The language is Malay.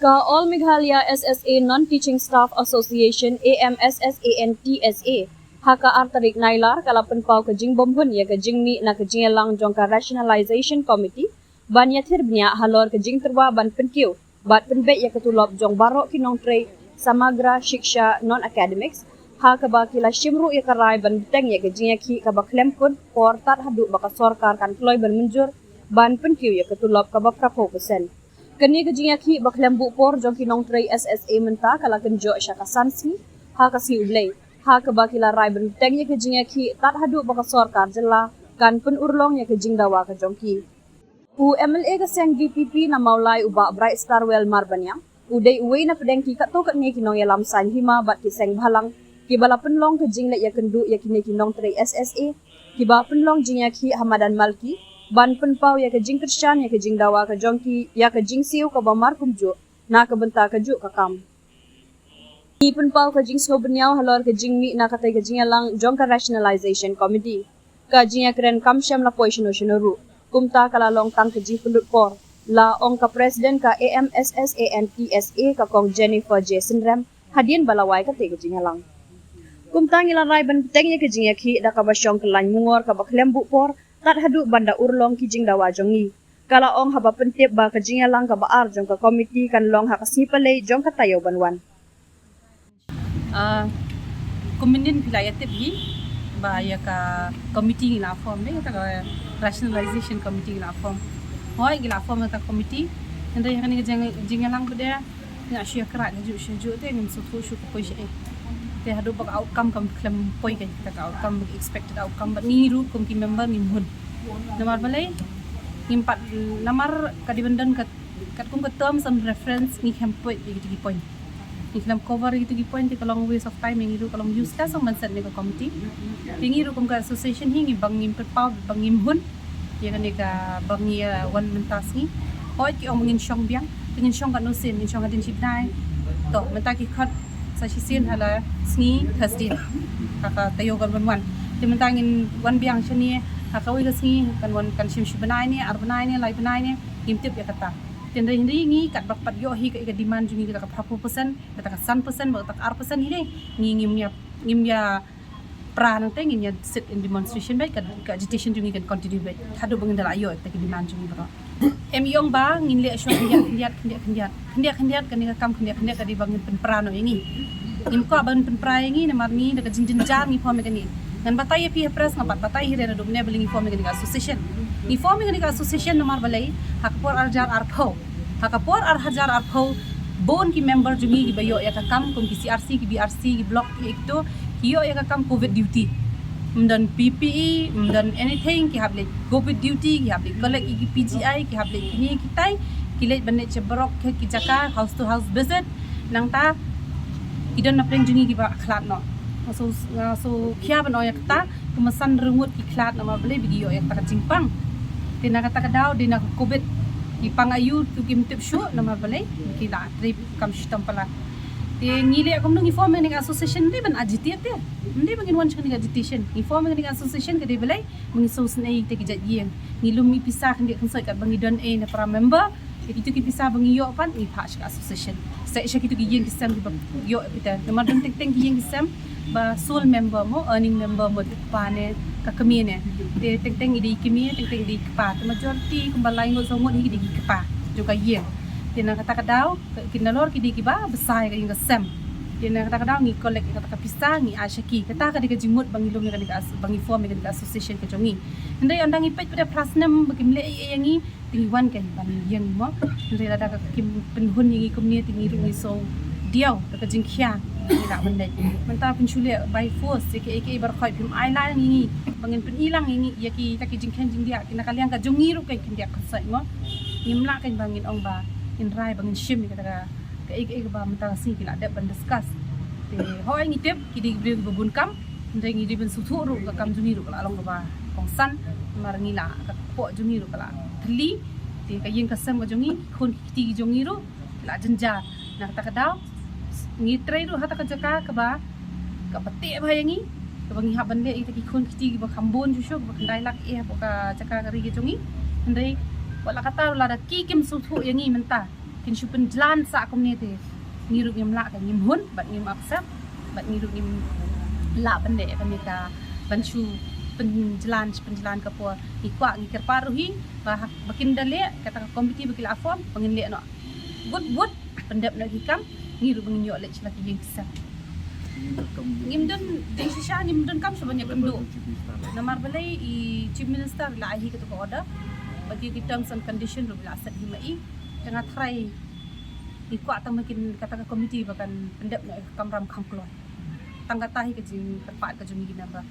Ka All Meghalaya SSA Non-Teaching Staff Association AMSSANTSA haka artarik nailar kalapan pau ke jing bombun ya ke jing mi na ke jing lang jongka Rationalization Committee ban ya thirbnya halor ke jing terwa ban penkiu bat penbet ya ketulop jong barok kinong tre samagra shiksha non-academics haka ba kila shimru ya karai ban teng ya ke jing ya ki ka ba klem kun por tat hadu baka sorkar kan kloy ban menjur ban penkiu ya ketulop ka ba prapo persen. Kini kejingaki baklembu por jongki nong tray SSA menta kala kenjo syaka sansi ha kasi ublay ha ke bakila rai bentengnya kejingaki tat hadu baka sorkar jela kan pen urlong ya kejing dawa ke jongki u MLA ke seng DPP na maulai uba Bright Star Well marbanya udai uwe na pedengki kato kat ne kinong ya lamsan hima bat ki seng balang ki bala penlong kejing le ya kendu ya kini kinong tray SSA ki ba penlong jingaki Hamadan Malki ban penpau ya ke jing Kristan ya ke jing dawa ke jongki ya ke jing siu ke bamar kumju na ke benta ke juk ke kam ni penpau ke jing sobenyau halor ke jing mi na kata ke jing lang jongka Rationalization Committee ke jing ya keren kam syam la poishno shinoru kumta kala long tang ke jing pendut por la ong ka presiden ka AMSSANTSA ka kong Jennifer Jason Ram hadien balawai ka te ke jing lang kumta ngila rai ban petengnya ke jing ya ki da ka basyong kelan mungor ka baklembu por tat hadu banda urlong ki jing dawa jongi kala ong haba pentip ba ka jing lang ka baar jong ka komiti kan long ha kasipale jong ka tayo banwan Kominin wilayah tepi ba ya ka komiti ngila form ni ka Rationalization Committee ngila form hoi ngila form ka komiti ndai kan jing lang bede ya sya kra ju ju te ngin su thu shu ko she te hadu bak outcome kam klem poi ka ta outcome expected outcome but ni ru kom ki member ni mun namar balai ngimpat namar ka dibendan kat kum ka terms and reference ni poi gi point ni klem cover gi point ka long waste of time ngi ru kalong useless ang mansan ni ka committee tingi ru kom ka association hi ngi bang ngim pau bang ngim hun ya kan ka bang ya one mentas ni hoi ki ong ngin shong biang ngin shong ka no sin ngin shong ka din chip dai to menta ki khat sa sisin hala sngi Thursday kaka tayo gan wan timantangin wan biang chani kaka wi sngi kan wan kan shim shibanai ni arbanai ni lai banai ni imtip ya kata tende hindi ngi kat bak pat yo hi ka demand jungi ka 40% ka 100% ba tak 4% ni ngi ngim ya pra nang te ngi sit in demonstration ba ka agitation jungi kan continue ba hadu bangin dala ayo ta demand jungi ba yong ba ngin le asyo kendiat kan ni kam kendiat ka di bangin penprano ini nim ko ban penprai ini namar ni daga jinjar ni form ni ngan batai pi press ngapat batai hire do ne beling form ni association ni form ni association namar balai hakpor arjar arpho hakapor arhajar arpho bon ki member jungi ki bayo ya ka kam kom ki CRC ki BRC ki block ki ekto hiyo ya ka kam covid duty dan PPE dan anything ki hable covid duty ki hable collect ki PGI ki hable kini kitai kilet banet cebrok ki jaka house to house visit nang ta idon na preng jungi ki ba khlat no so kia ban oya kata kemasan rengut ki khlat na ma bele video ya ta jingpang tina kata kadau dina covid ki pangayu tu kim tip shu na ma bele ki da trip kam shitam pala te ngile kom nang inform ni association ni ban agitate te ndi bangin wan chani agitation inform ni association ke de bele mangi so snai te ki jadien ngilumi pisah kan dia kan sai kat bangi don a na para member itu ki pisah bangi yo pan ni patch association sai sya kitu ki yen kisam ki yo kita namar don tek tek yen kisam ba soul member mo earning member mo pa ne ka kami ne te tek tek idi kimi tek tek idi pa te majority kumbalai ngot songot ni idi ki pa juga yen tina kata kadau kinalor ki di ki ba besai ka yung sem tina kata kadau ngi collect kata ka pisah ngi asyaki kata ka di ka jingmut bangi lum ka di ka bangi form ka association ka jongi ndai andang ipet pada prasnam bakimle yangi tingwan kan ban yang mo ndai ada ka kim penhun ngi kumni tingi ru so diau ka jingkhia ila bandai menta penchule by force ke bar khoi pim ai la ngi bangin pen ilang ngi yaki taki jingkhen jingdia kina kaliang ka jongi ru kai kindia ka sai mo nimla kan bangin ong ba in rai bangin shim ni kata ka ba menta si kila ada ban discuss te hoi ngi tep ki di bubun kam ndai ngi di ben su thu ru ka kam jungi ru kala long ba kong san mar ngi la ka po jungi ru kala thli te ka yin ka sam ka jungi khon ti jungi ru la janja na kata kadau ngi trai ru hata ka jaka ka ba ka pate ba yangi ka bangi ha ban le ita ki khon ti ba khambon ju sho ba kandai lak e ba ka jaka ka ri jungi ndai wala kata la da ki kim su thu yangi menta kin syupen jalan sa community ngiruk ngim la ka ngim hun bat ngim accept bat ngiruk ngim la bende ka banchu penjalan ke po ikwa ngikir paruhi bah bakin dale kata komiti bakil afom pangin le no but pendap nak hikam ngiruk ngin yo le lagi yang sa ngimdon ding sisya ngimdon kam sebanyak kendo namar balai I chief minister la ahi ketua order bagi di terms and condition ru bila asat himai tengah try ikwa tang makin kata komiti bahkan pendap nak kam ram kam keluar tangga tahi ke jing terpak ke jumi gina ba